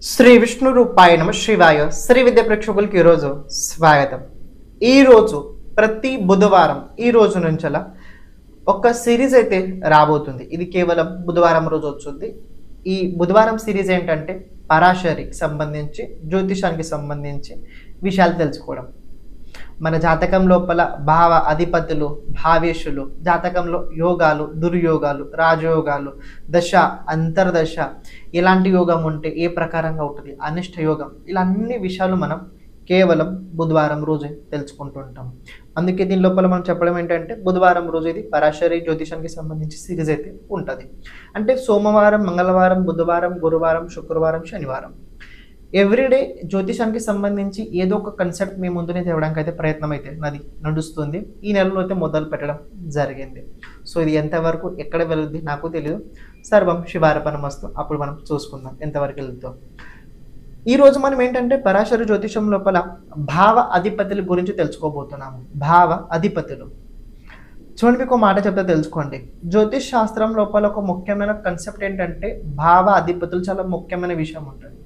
శ్రీ విష్ణు రూపాయ నమ శివాయ. శ్రీ విద్య ప్రేక్షకులకి ఈరోజు స్వాగతం. ఈరోజు ప్రతి బుధవారం ఈ రోజు నుంచలా ఒక సిరీస్ అయితే రాబోతుంది. ఇది కేవలం బుధవారం రోజు వచ్చింది. ఈ బుధవారం సిరీస్ ఏంటంటే పరాశరికి సంబంధించి జ్యోతిషానికి సంబంధించి విషయాలు తెలుసుకోవడం. మన జాతకం లోపల భావ అధిపతులు, భావేశులు, జాతకంలో యోగాలు, దుర్యోగాలు, రాజయోగాలు, దశ, అంతర్దశ, ఎలాంటి యోగం ఉంటే ఏ ప్రకారంగా ఉంటుంది, అనిష్ట యోగం, ఇలా అన్ని విషయాలు మనం కేవలం బుధవారం రోజే తెలుసుకుంటూ ఉంటాం. అందుకే దీని లోపల మనం చెప్పడం ఏంటంటే బుధవారం రోజు ఇది పరాశరి జ్యోతిషానికి సంబంధించి సిరీస్ అయితే ఉంటుంది. అంటే సోమవారం, మంగళవారం, బుధవారం, గురువారం, శుక్రవారం, శనివారం ఎవ్రీడే జ్యోతిషానికి సంబంధించి ఏదో ఒక కన్సెప్ట్ మీ ముందునే తేవడానికి అయితే ప్రయత్నం అయితే నాది నడుస్తుంది. ఈ నెలలో అయితే మొదలు పెట్టడం జరిగింది. సో ఇది ఎంతవరకు ఎక్కడ వెళ్తుంది నాకు తెలియదు. సర్వం శివార్పణమస్తు. అప్పుడు మనం చూసుకుందాం ఎంతవరకు వెళ్తుందో. ఈరోజు మనం ఏంటంటే పరాశర జ్యోతిషం లోపల భావ అధిపతుల గురించి తెలుసుకోబోతున్నాము. భావ అధిపతులు చూడండి, మీకు మాట చెప్తే తెలుసుకోండి. జ్యోతిష్ శాస్త్రం లోపల ఒక ముఖ్యమైన కన్సెప్ట్ ఏంటంటే భావ అధిపతులు చాలా ముఖ్యమైన విషయం ఉంటుంది.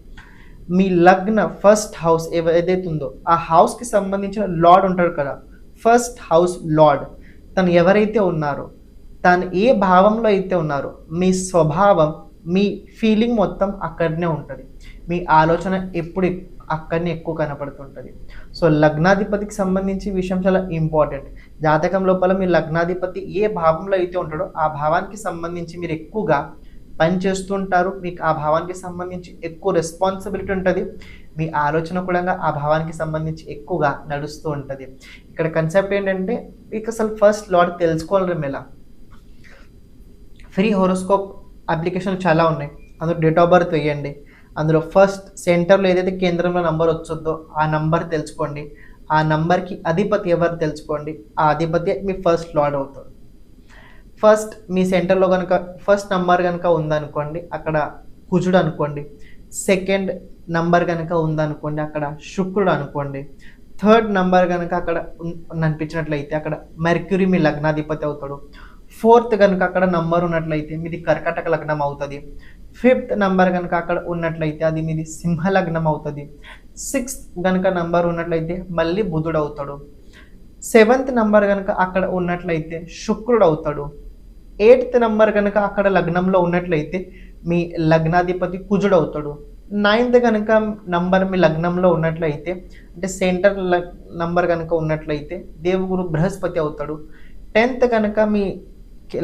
మీ లగ్న ఫస్ట్ హౌస్ ఏదైతే ఉందో ఆ హౌస్కి సంబంధించిన లార్డ్ ఉంటాడు కదా, ఫస్ట్ హౌస్ లార్డ్, తను ఎవరైతే ఉన్నారో, తను ఏ భావంలో అయితే ఉన్నారో మీ స్వభావం, మీ ఫీలింగ్ మొత్తం అక్కడనే ఉంటుంది. మీ ఆలోచన ఎప్పుడు అక్కడనే ఎక్కువ కనపడుతుంటుంది. సో లగ్నాధిపతికి సంబంధించి విషయం చాలా ఇంపార్టెంట్. జాతకం లోపల మీ లగ్నాధిపతి ఏ భావంలో అయితే ఉంటాడో ఆ భావానికి సంబంధించి మీరు ఎక్కువగా పని చేస్తుంటారు. మీకు ఆ భావానికి సంబంధించి ఎక్కువ రెస్పాన్సిబిలిటీ ఉంటుంది. మీ ఆలోచన కూడా ఆ భావానికి సంబంధించి ఎక్కువగా నడుస్తూ ఉంటుంది. ఇక్కడ కన్సెప్ట్ ఏంటంటే మీకు అసలు ఫస్ట్ లార్డ్ తెలుసుకోవాలి. ఎలా ఫ్రీ హోరోస్కోప్ అప్లికేషన్ చాలా ఉన్నాయి. అందులో డేట్ ఆఫ్ బర్త్ వేయండి. అందులో ఫస్ట్ సెంటర్లో ఏదైతే కేంద్రంలో నంబర్ వచ్చొద్దో ఆ నంబర్ తెలుసుకోండి. ఆ నంబర్కి అధిపతి ఎవరు తెలుసుకోండి. ఆ అధిపతి మీ ఫస్ట్ లార్డ్ అవుతాడు. ఫస్ట్ మీ సెంటర్లో కనుక ఫస్ట్ నంబర్ కనుక ఉందనుకోండి, అక్కడ కుజుడు అనుకోండి. సెకండ్ నంబర్ కనుక ఉందనుకోండి, అక్కడ శుక్రుడు అనుకోండి. థర్డ్ నంబర్ కనుక అక్కడ అనిపించినట్లయితే అక్కడ మెర్క్యూరీ మీ లగ్నాధిపతి అవుతాడు. ఫోర్త్ కనుక అక్కడ నంబర్ ఉన్నట్లయితే మీది కర్కాటక లగ్నం అవుతుంది. ఫిఫ్త్ నంబర్ కనుక అక్కడ ఉన్నట్లయితే అది మీది సింహ లగ్నం అవుతుంది. సిక్స్త్ కనుక నంబర్ ఉన్నట్లయితే మళ్ళీ బుధుడు అవుతాడు. సెవెంత్ నంబర్ కనుక అక్కడ ఉన్నట్లయితే శుక్రుడు అవుతాడు. ఎయిత్ నంబర్ కనుక అక్కడ లగ్నంలో ఉన్నట్లయితే మీ లగ్నాధిపతి కుజుడు అవుతాడు. నైన్త్ కనుక నంబర్ మీ లగ్నంలో ఉన్నట్లయితే అంటే సెంటర్ నంబర్ కనుక ఉన్నట్లయితే దేవగురు బృహస్పతి అవుతాడు. 10th కనుక మీ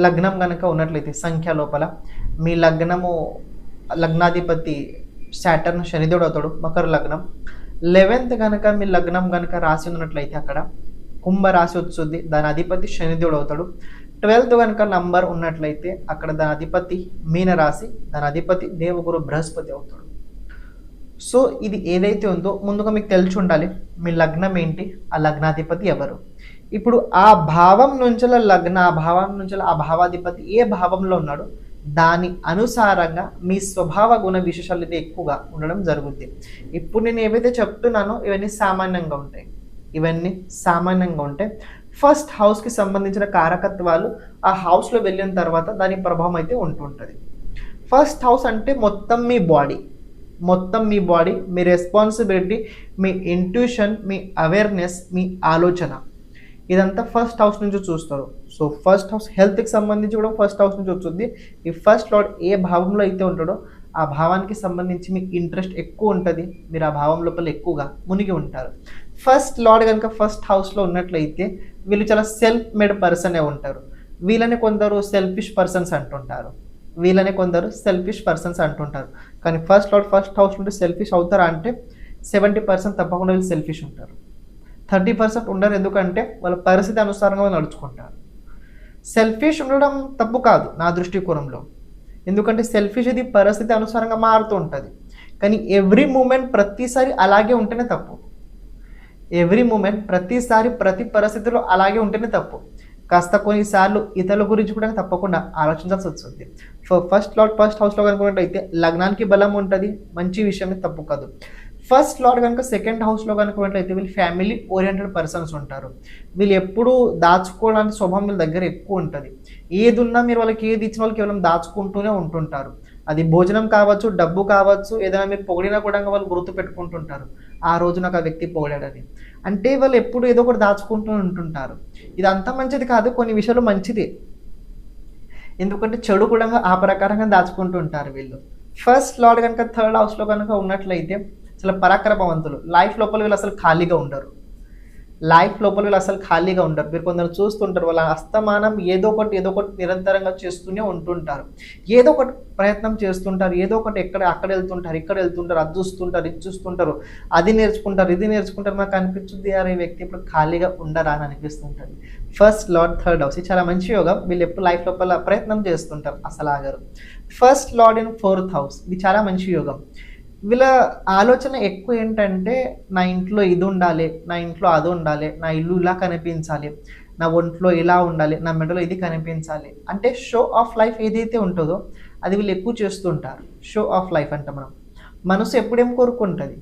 లగ్నం కనుక ఉన్నట్లయితే సంఖ్య లోపల మీ లగ్నాధిపతి సాటర్న్ శనిదేవుడు అవుతాడు, మకర లగ్నం. 11th కనుక మీ లగ్నం కనుక రాసి ఉన్నట్లయితే అక్కడ కుంభ రాశి వచ్చుద్ది, దాని అధిపతి శనిదేవుడు అవుతాడు. 12th కనుక నంబర్ ఉన్నట్లయితే అక్కడ దాని అధిపతి మీన రాశి, దాని అధిపతి దేవగురు బృహస్పతి అవుతాడు. సో ఇది ఏదైతే ఉందో ముందుగా మీకు తెలిసి ఉండాలి మీ లగ్నం ఏంటి, ఆ లగ్నాధిపతి ఎవరు. ఇప్పుడు ఆ భావం నుంచి ఆ భావాధిపతి ఏ భావంలో ఉన్నాడో దాని అనుసారంగా మీ స్వభావ గుణ విశేషాలు అయితే ఎక్కువగా ఉండడం జరుగుద్ది. ఇప్పుడు నేను ఏవైతే చెప్తున్నానో ఇవన్నీ సామాన్యంగా ఉంటాయి. ఫస్ట్ హౌస్కి సంబంధించిన కారకత్వాలు ఆ హౌస్లో వెళ్ళిన తర్వాత దాని ప్రభావం అయితే ఉంటుంటుంది. ఫస్ట్ హౌస్ అంటే మొత్తం మీ బాడీ, మీ రెస్పాన్సిబిలిటీ, మీ ఇంట్యూషన్, మీ అవేర్నెస్, మీ ఆలోచన, ఇదంతా ఫస్ట్ హౌస్ నుంచి చూస్తారు. సో ఫస్ట్ హౌస్ హెల్త్కి సంబంధించి కూడా ఫస్ట్ హౌస్ నుంచి వస్తుంది. ఈ ఫస్ట్ లార్డ్ ఏ భావంలో అయితే ఉంటాడో ఆ భావానికి సంబంధించి మీకు ఇంట్రెస్ట్ ఎక్కువ ఉంటుంది. మీరు ఆ భావం లోపల ఎక్కువగా మునిగి ఉంటారు. ఫస్ట్ లార్డ్ కనుక ఫస్ట్ హౌస్లో ఉన్నట్లయితే వీళ్ళు చాలా సెల్ఫ్ మేడ్ పర్సనే ఉంటారు. వీళ్ళని కొందరు సెల్ఫిష్ పర్సన్స్ అంటుంటారు. కానీ ఫస్ట్ లార్డ్ ఫస్ట్ హౌస్ నుండి సెల్ఫిష్ అవుతారా అంటే 70% తప్పకుండా వీళ్ళు సెల్ఫిష్ ఉంటారు. 30% ఉండరు. ఎందుకంటే వాళ్ళ పరిస్థితి అనుసారంగా వాళ్ళు నడుచుకుంటారు. సెల్ఫిష్ ఉండడం తప్పు కాదు నా దృష్టికోణంలో. ఎందుకంటే సెల్ఫిష్ ఇది పరిస్థితి అనుసారంగా మారుతూ ఉంటుంది. కానీ ఎవ్రీ మూమెంట్ ప్రతిసారి అలాగే ఉంటేనే తప్పు. ప్రతి పరిస్థితిలో అలాగే ఉంటేనే తప్పు. కాస్త కొన్నిసార్లు ఇతరుల గురించి కూడా తప్పకుండా ఆలోచించాల్సి వస్తుంది. ఫస్ట్ లార్డ్ ఫస్ట్ హౌస్లో కనుకున్నట్లయితే లగ్నానికి బలం ఉంటుంది, మంచి విషయమే, తప్పు కాదు. ఫస్ట్ లార్డ్ కనుక సెకండ్ హౌస్లో కనుకున్నట్లయితే వీళ్ళు ఫ్యామిలీ ఓరియంటెడ్ పర్సన్స్ ఉంటారు. వీళ్ళు ఎప్పుడూ దాచుకోవడానికి స్వభావం వీళ్ళ దగ్గర ఎక్కువ ఉంటుంది. ఏది ఉన్నా మీరు వాళ్ళకి ఏది ఇచ్చిన వాళ్ళు కేవలం దాచుకుంటూనే ఉంటుంటారు. అది భోజనం కావచ్చు, డబ్బు కావచ్చు, ఏదైనా మీరు పొగిడినా కూడా వాళ్ళు గుర్తు పెట్టుకుంటుంటారు. ఆ రోజు నాకు ఆ వ్యక్తి పొగిడాడని. అంటే వాళ్ళు ఎప్పుడు ఏదో ఒకటి దాచుకుంటూ ఉంటుంటారు. ఇదంతా మంచిది కాదు, కొన్ని విషయాలు మంచిదే. ఎందుకంటే చెడు కూడా ఆ ప్రకారంగా దాచుకుంటూ ఉంటారు వీళ్ళు. ఫస్ట్ లార్డ్ కనుక థర్డ్ హౌస్లో కనుక ఉన్నట్లయితే చాలా పరాక్రమవంతులు. లైఫ్ లోపల వీళ్ళు అసలు ఖాళీగా ఉండరు. మీరు కొందరు చూస్తుంటారు, వాళ్ళ అస్తమానం ఏదో ఒకటి నిరంతరంగా చేస్తూనే ఉంటుంటారు. ఏదో ఒకటి ప్రయత్నం చేస్తుంటారు, ఏదో ఒకటి అక్కడ వెళ్తుంటారు, ఇక్కడ వెళ్తుంటారు, అది చూస్తుంటారు, ఇది చూస్తుంటారు, అది నేర్చుకుంటారు, ఇది నేర్చుకుంటారు. మాకు అనిపించుద్ది అరే వ్యక్తి ఇప్పుడు ఖాళీగా ఉండరా అని అనిపిస్తుంటుంది. ఫస్ట్ లార్డ్ థర్డ్ హౌస్, ఇది చాలా మంచి యోగం. వీళ్ళు ఎప్పుడు లైఫ్ లోపల ప్రయత్నం చేస్తుంటారు, అసలు ఆగరు. First lord in fourth house, ఇది చాలా మంచి యోగం. వీళ్ళ ఆలోచన ఎక్కువ ఏంటంటే నా ఇంట్లో ఇది ఉండాలి, నా ఇంట్లో అది ఉండాలి, నా ఇల్లు ఇలా కనిపించాలి, నా ఒంట్లో ఇలా ఉండాలి, నా మెడలో ఇది కనిపించాలి. అంటే షో ఆఫ్ లైఫ్ ఏదైతే ఉంటుందో అది వీళ్ళు ఎక్కువ చేస్తుంటారు. షో ఆఫ్ లైఫ్ అంటే మనసు ఎప్పుడేం కోరుకుంటుంది,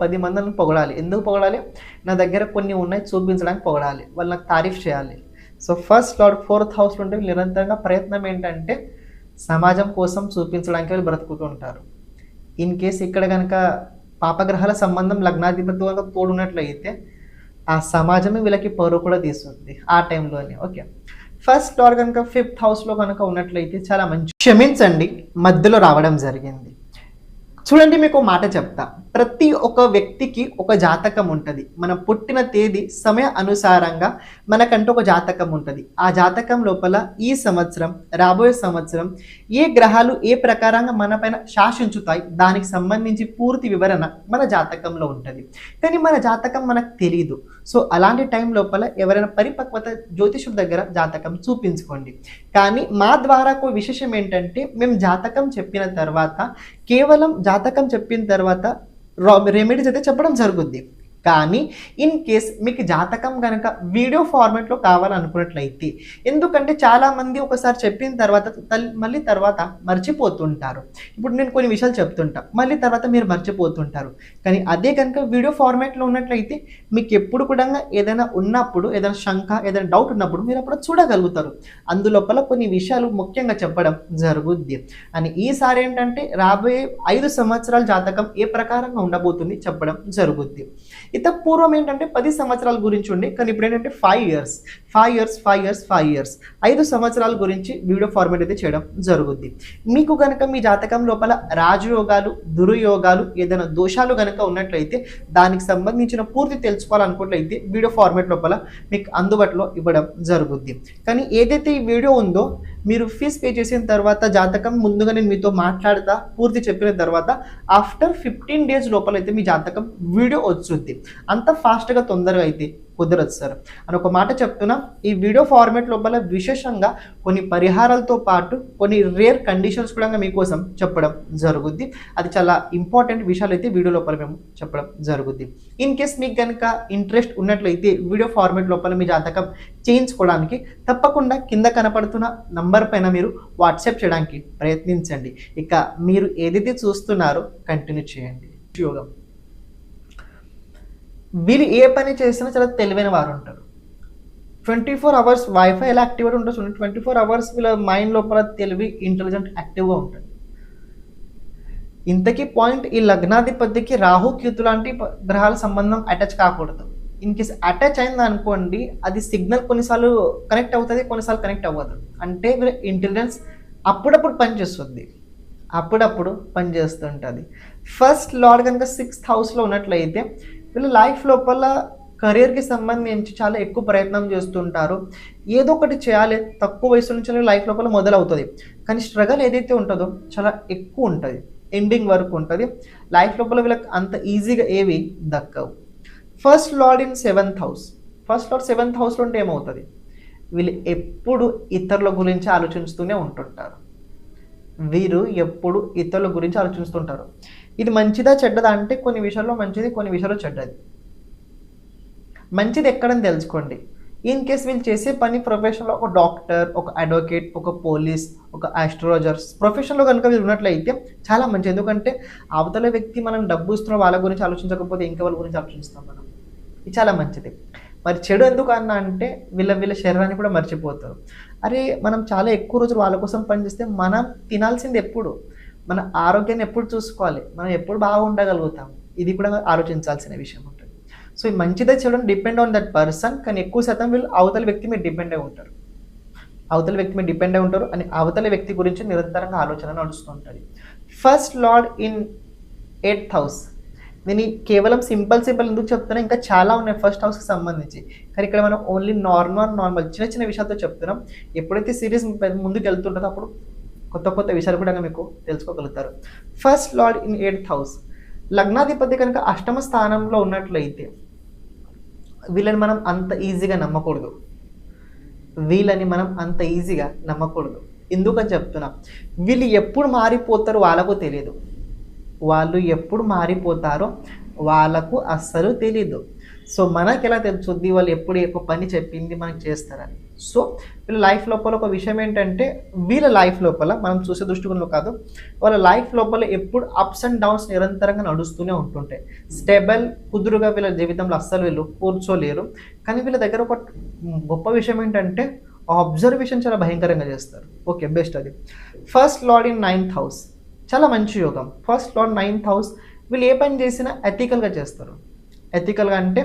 10 మందిని పొగడాలి. ఎందుకు పొగడాలి? నా దగ్గర కొన్ని ఉన్నాయి చూపించడానికి పొగడాలి, వాళ్ళు నాకు తారీఫ్ చేయాలి. సో ఫస్ట్ లార్డ్ ఫోర్త్ హౌస్లో ఉంటే వీళ్ళు నిరంతరంగా ప్రయత్నం ఏంటంటే సమాజం కోసం చూపించడానికి వీళ్ళు బ్రతుకుతూ ఉంటారు. ఇన్ కేస్ ఇక్కడ కనుక పాపగ్రహాల సంబంధం లగ్నాధిపతి వరకు తోడున్నట్లయితే ఆ సమాజమే వీళ్ళకి పరువు కూడా తీస్తుంది ఆ టైంలోనే. ఓకే, ఫస్ట్ లార్డ్ కనుక ఫిఫ్త్ హౌస్లో కనుక ఉన్నట్లయితే చాలా మంచి. క్షమించండి, మధ్యలో రావడం జరిగింది. చూడండి, మీకు మాట చెప్తా. ప్రతి ఒక్క వ్యక్తికి ఒక జాతకం ఉంటుంది. మనం పుట్టిన తేదీ సమయ అనుసారంగా మనకంటూ ఒక జాతకం ఉంటుంది. ఆ జాతకం లోపల ఈ సంవత్సరం, రాబోయే సంవత్సరం ఏ గ్రహాలు ఏ ప్రకారంగా మన పైన శాసించుతాయి దానికి సంబంధించి పూర్తి వివరణ మన జాతకంలో ఉంటుంది. కానీ మన జాతకం మనకు తెలియదు. సో అలాంటి టైం లోపల ఎవరైనా పరిపక్వత జ్యోతిషుడి దగ్గర జాతకం చూపించుకోండి. కానీ మా ద్వారా విశేషం ఏంటంటే మేము జాతకం చెప్పిన తర్వాత కేవలం జాతకం చెప్పిన తర్వాత రెమెడీస్ అయితే చెప్పడం జరుగుద్ది. కానీ ఇన్ కేస్ మీకు జాతకం కనుక వీడియో ఫార్మాట్లో కావాలనుకున్నట్లయితే, ఎందుకంటే చాలామంది ఒకసారి చెప్పిన తర్వాత మళ్ళీ తర్వాత మర్చిపోతుంటారు. ఇప్పుడు నేను కొన్ని విషయాలు చెప్తుంటా, మళ్ళీ తర్వాత మీరు మర్చిపోతుంటారు. కానీ అదే కనుక వీడియో ఫార్మాట్లో ఉన్నట్లయితే మీకు ఎప్పుడు కూడా ఏదైనా ఉన్నప్పుడు, ఏదైనా శంక, ఏదైనా డౌట్ ఉన్నప్పుడు మీరు అప్పుడు చూడగలుగుతారు. అందులోపల కొన్ని విషయాలు ముఖ్యంగా చెప్పడం జరుగుద్ది. అని ఈసారి ఏంటంటే రాబోయే 5 సంవత్సరాల జాతకం ఏ ప్రకారంగా ఉండబోతుంది చెప్పడం జరుగుద్ది. ఇంత పూర్వం ఏంటంటే 10 సంవత్సరాల గురించి ఉండి, కానీ ఇప్పుడు ఏంటంటే 5 ఇయర్స్ 5 సంవత్సరాల గురించి వీడియో ఫార్మేట్ అయితే చేయడం జరుగుద్ది. మీకు కనుక మీ జాతకం లోపల రాజయోగాలు, దుర్యోగాలు, ఏదైనా దోషాలు కనుక ఉన్నట్లయితే దానికి సంబంధించిన పూర్తి తెలుసుకోవాలనుకున్నట్లయితే వీడియో ఫార్మేట్ లోపల మీకు అందుబాటులో ఇవ్వడం జరుగుద్ది. కానీ ఏదైతే ఈ వీడియో ఉందో మీరు ఫీజ్ పే చేసిన తర్వాత జాతకం ముందుగా నేను మీతో మాట్లాడతా పూర్తి చెప్పిన తర్వాత ఆఫ్టర్ 15 డేస్ లోపల అయితే మీ జాతకం వీడియో వచ్చుద్ది. అంత ఫాస్ట్గా తొందరగా అయితే కుదరదు సార్ అని ఒక మాట చెప్తున్నా. ఈ వీడియో ఫార్మేట్ లోపల విశేషంగా కొన్ని పరిహారాలతో పాటు కొన్ని రేర్ కండిషన్స్ కూడా మీకోసం చెప్పడం జరుగుద్ది. అది చాలా ఇంపార్టెంట్ విషయాలు అయితే వీడియో లోపల మేము చెప్పడం జరుగుద్ది. ఇన్ కేస్ మీకు కనుక ఇంట్రెస్ట్ ఉన్నట్లయితే వీడియో ఫార్మేట్ లోపల మీ జాతకం చేయించుకోవడానికి తప్పకుండా కింద కనపడుతున్న నంబర్ పైన మీరు వాట్సాప్ చేయడానికి ప్రయత్నించండి. ఇక మీరు ఏదైతే చూస్తున్నారో కంటిన్యూ చేయండి. యోగం వీళ్ళు ఏ పని చేసినా చాలా తెలివైన వారు ఉంటారు. 24 అవర్స్ వైఫై ఎలా యాక్టివ్గా ఉంటుంది, 24 అవర్స్ వీళ్ళ మైండ్ లోపల తెలివి, ఇంటెలిజెంట్, యాక్టివ్గా ఉంటుంది. ఇంతకీ పాయింట్, ఈ లగ్నాధిపతికి రాహు, కేతు లాంటి గ్రహాల సంబంధం అటాచ్ కాకూడదు. ఇన్ కేస్ అటాచ్ అయింది అనుకోండి, అది సిగ్నల్ కొన్నిసార్లు కనెక్ట్ అవుతుంది, కొన్నిసార్లు కనెక్ట్ అవ్వదు. అంటే వీళ్ళ ఇంటెలిజెన్స్ అప్పుడప్పుడు పనిచేస్తుంటుంది. ఫస్ట్ లార్డ్ కనుక 6th హౌస్లో ఉన్నట్లయితే వీళ్ళు లైఫ్ లోపల కెరీర్కి సంబంధించి చాలా ఎక్కువ ప్రయత్నం చేస్తుంటారు. ఏదో ఒకటి చేయాలి, తక్కువ వయసు నుంచి లైఫ్ లోపల మొదలవుతుంది. కానీ స్ట్రగల్ ఏదైతే ఉంటుందో చాలా ఎక్కువ ఉంటుంది, ఎండింగ్ వరకు ఉంటుంది. లైఫ్ లోపల వీళ్ళకి అంత ఈజీగా ఏవి దక్కవు. First lord in 7th house. First lord 7th హౌస్లో ఉంటే ఏమవుతుంది, వీళ్ళు ఎప్పుడు ఇతరుల గురించి ఆలోచిస్తూనే ఉంటుంటారు. ఇది మంచిదా చెడ్డదా అంటే కొన్ని విషయాల్లో మంచిది, కొన్ని విషయాల్లో చెడ్డది. మంచిది ఎక్కడని తెలుసుకోండి. ఇన్ కేస్ వీళ్ళు చేసే పని ప్రొఫెషన్లో ఒక డాక్టర్, ఒక అడ్వకేట్, ఒక పోలీస్, ఒక ఆస్ట్రాలజర్స్ ప్రొఫెషన్లో కనుక వీళ్ళు ఉన్నట్లయితే చాలా మంచిది. ఎందుకంటే అవతల వ్యక్తి మనం డబ్బు ఇస్తున్న వాళ్ళ గురించి ఆలోచించకపోతే ఇంకా వాళ్ళ గురించి ఆలోచిస్తాం మనం. ఇది చాలా మంచిది. మరి చెడు ఎందుకు అన్నా అంటే వీళ్ళ శరీరాన్ని కూడా మర్చిపోతారు. అరే మనం చాలా ఎక్కువ రోజులు వాళ్ళ కోసం పనిచేస్తే మనం తినాల్సింది ఎప్పుడు, మన ఆరోగ్యాన్ని ఎప్పుడు చూసుకోవాలి, మనం ఎప్పుడు బాగుండగలుగుతాం, ఇది కూడా ఆలోచించాల్సిన విషయం ఉంటుంది. సో ఈ మంచిదే చెడు డిపెండ్ ఆన్ దట్ పర్సన్, కానీ ఎక్కువ శాతం వీళ్ళు అవతల వ్యక్తి మీద డిపెండ్ అయి ఉంటారు, అవతల వ్యక్తి మీద డిపెండ్ అయి ఉంటారు అని అవతల వ్యక్తి గురించి నిరంతరంగా ఆలోచన నడుస్తూ ఉంటుంది. First lord in 8th house. నేను కేవలం సింపుల్ ఎందుకు చెప్తున్నా, ఇంకా చాలా ఉన్నాయి ఫస్ట్ హౌస్కి సంబంధించి, కానీ ఇక్కడ మనం ఓన్లీ నార్మల్ చిన్న చిన్న విషయాలతో చెప్తున్నాం. ఎప్పుడైతే సిరీస్ ముందుకు వెళ్తుంటుందో అప్పుడు కొత్త విషయాలు కూడా మీకు తెలుసుకోగలుగుతారు. First lord in 8th house, లగ్నాధిపతి కనుక అష్టమ స్థానంలో ఉన్నట్లయితే వీళ్ళని మనం అంత ఈజీగా నమ్మకూడదు, ఎందుకని చెప్తున్నా, వీళ్ళు ఎప్పుడు మారిపోతారో వాళ్ళకు తెలియదు, వాళ్ళు ఎప్పుడు మారిపోతారో వాళ్ళకు అస్సలు తెలీదు. సో మనకి ఎలా తెలుస్తుంది వాళ్ళు ఎప్పుడు ఎక్కువ పని చెప్పింది మనకి చేస్తారని. సో వీళ్ళ లైఫ్ లోపల ఒక విషయం ఏంటంటే, వీళ్ళ లైఫ్ లోపల మనం చూసే దృష్టికోణంలో కాదు, వాళ్ళ లైఫ్ లోపల ఎప్పుడు అప్స్ అండ్ డౌన్స్ నిరంతరంగా నడుస్తూనే ఉంటుంటాయి. స్టేబుల్ కుదురుగా వీళ్ళ జీవితంలో అస్సలు వీళ్ళు కూర్చోలేరు. కానీ వీళ్ళ దగ్గర ఒక గొప్ప విషయం ఏంటంటే అబ్జర్వేషన్ చాలా భయంకరంగా చేస్తారు. ఓకే, బెస్ట్ అది. First lord in 9th house, చాలా మంచి యోగం. ఫస్ట్ లార్డ్ 9th హౌస్, వీళ్ళు ఏ పని చేసినా ఎథికల్గా చేస్తారు. ఎథికల్గా అంటే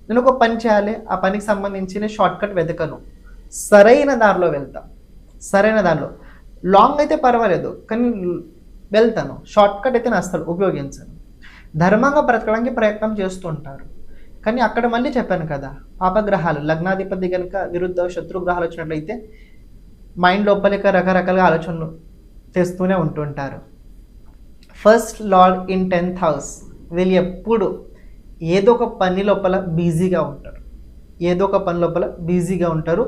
నేను ఒక పని చేయాలి, ఆ పనికి సంబంధించిన షార్ట్ కట్ వెతకను, సరైన దారిలో వెళ్తా, సరైన దారిలో లాంగ్ అయితే పర్వాలేదు కానీ వెళ్తాను, షార్ట్ కట్ అయితే నేను అస్సలు ఉపయోగించను. ధర్మంగా బ్రతకడానికి ప్రయత్నం చేస్తూ ఉంటారు. కానీ అక్కడ మళ్ళీ చెప్పాను కదా, పాపగ్రహాలు లగ్నాధిపతి కనుక విరుద్ధ శత్రుగ్రహాలు వచ్చినట్లయితే మైండ్ లోపలిక రకరకాలుగా ఆలోచనలు తెస్తూనే ఉంటుంటారు. First lord in 10th house, వీళ్ళు ఎప్పుడు ఏదో ఒక పని లోపల బిజీగా ఉంటారు,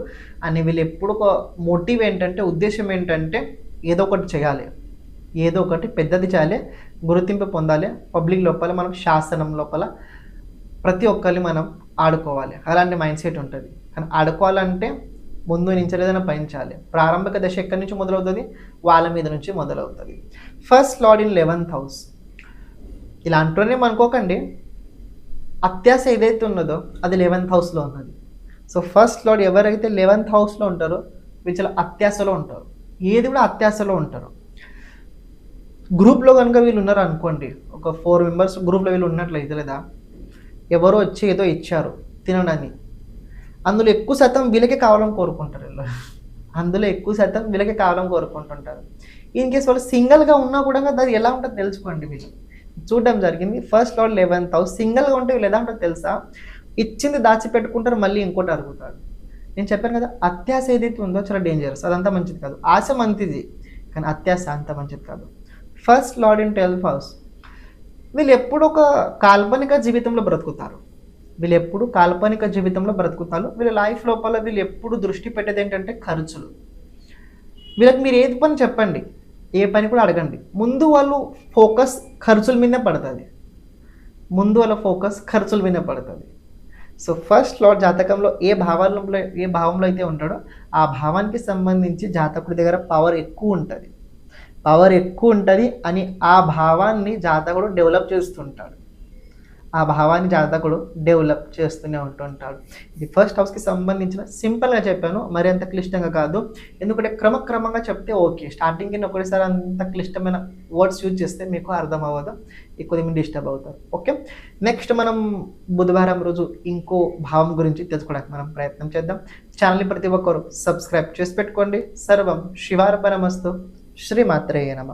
అని వీళ్ళు ఎప్పుడు ఒక మోటివ్ ఏంటంటే, ఉద్దేశం ఏంటంటే ఏదో ఒకటి చేయాలి, ఏదో ఒకటి పెద్దది చేయాలి, గుర్తింపు పొందాలి, పబ్లిక్ లోపల మనం శాసనం లోపల ప్రతి ఒక్కరిని మనం ఆడుకోవాలి, అలాంటి మైండ్ సెట్ ఉంటుంది. కానీ ఆడుకోవాలంటే ముందు నుంచి ఏదైనా పయించాలి. ప్రారంభిక దశ ఎక్కడి నుంచి మొదలవుతుంది, వాళ్ళ మీద నుంచి మొదలవుతుంది. First lord in 11th house, ఇలా అంటూనే అనుకోకండి, అత్యాశ ఏదైతే ఉన్నదో అది 11th హౌస్లో ఉన్నది. సో ఫస్ట్ లార్డ్ ఎవరైతే 11th హౌస్లో ఉంటారో వీళ్ళు చాలా అత్యాశలో ఉంటారు, ఏది కూడా అత్యాశలో ఉంటారు. గ్రూప్లో కనుక వీళ్ళు ఉన్నారు అనుకోండి, ఒక 4 మెంబర్స్ గ్రూప్లో వీళ్ళు ఉన్నట్లయితే, లేదా ఎవరో వచ్చి ఏదో ఇచ్చారు తినడానికి, అందులో ఎక్కువ శాతం వీళ్ళకే కావాలని కోరుకుంటారు, ఇన్ కేస్ వాళ్ళు సింగిల్గా ఉన్నా కూడా అది ఎలా ఉంటుందో తెలుసుకోండి. వీళ్ళు చూడడం జరిగింది. ఫస్ట్ లార్డ్ 11th హౌస్, సింగిల్గా ఉంటే వీళ్ళు ఎలా ఉంటుందో తెలుసా, ఇచ్చింది దాచిపెట్టుకుంటారు, మళ్ళీ ఇంకోటి అడుగుతారు. నేను చెప్పాను కదా, అత్యాశ ఏదైతే ఉందో చాలా డేంజరస్, అదంతా మంచిది కాదు. ఆశ మంచిది కానీ అత్యాశ అంత మంచిది కాదు. First lord in 12th house, వీళ్ళు ఎప్పుడు ఒక కాల్పనిక జీవితంలో బ్రతుకుతారు, వీళ్ళ లైఫ్ లోపల వీళ్ళు ఎప్పుడు దృష్టి పెట్టేది ఏంటంటే ఖర్చులు. వీళ్ళకి మీరు ఏది పని చెప్పండి, ఏ పని కూడా అడగండి, ముందు వాళ్ళు ఫోకస్ ఖర్చుల మీదనే పడుతుంది. సో ఫస్ట్ లార్డ్ జాతకంలో ఏ భావంలో అయితే ఉంటాడో ఆ భావానికి సంబంధించి జాతకుడి దగ్గర పవర్ ఎక్కువ ఉంటుంది అని ఆ భావాన్ని జాతకుడు డెవలప్ చేస్తూనే ఉంటుంటాడు. ఇది ఫస్ట్ హౌస్కి సంబంధించిన సింపుల్గా చెప్పాను, మరి అంత క్లిష్టంగా కాదు. ఎందుకంటే క్రమక్రమంగా చెప్తే ఓకే, స్టార్టింగ్కి ఒకటేసారి అంత క్లిష్టమైన వర్డ్స్ యూజ్ చేస్తే మీకు అర్థం అవ్వదు, ఎక్కువ మీరు డిస్టర్బ్ అవుతారు. ఓకే, నెక్స్ట్ మనం బుధవారం రోజు ఇంకో భావం గురించి తెలుసుకోవడానికి మనం ప్రయత్నం చేద్దాం. ఛానల్ని ప్రతి ఒక్కరు సబ్స్క్రైబ్ చేసి పెట్టుకోండి. సర్వం శివార్పణమస్తు. శ్రీమాత్రేయ నమః.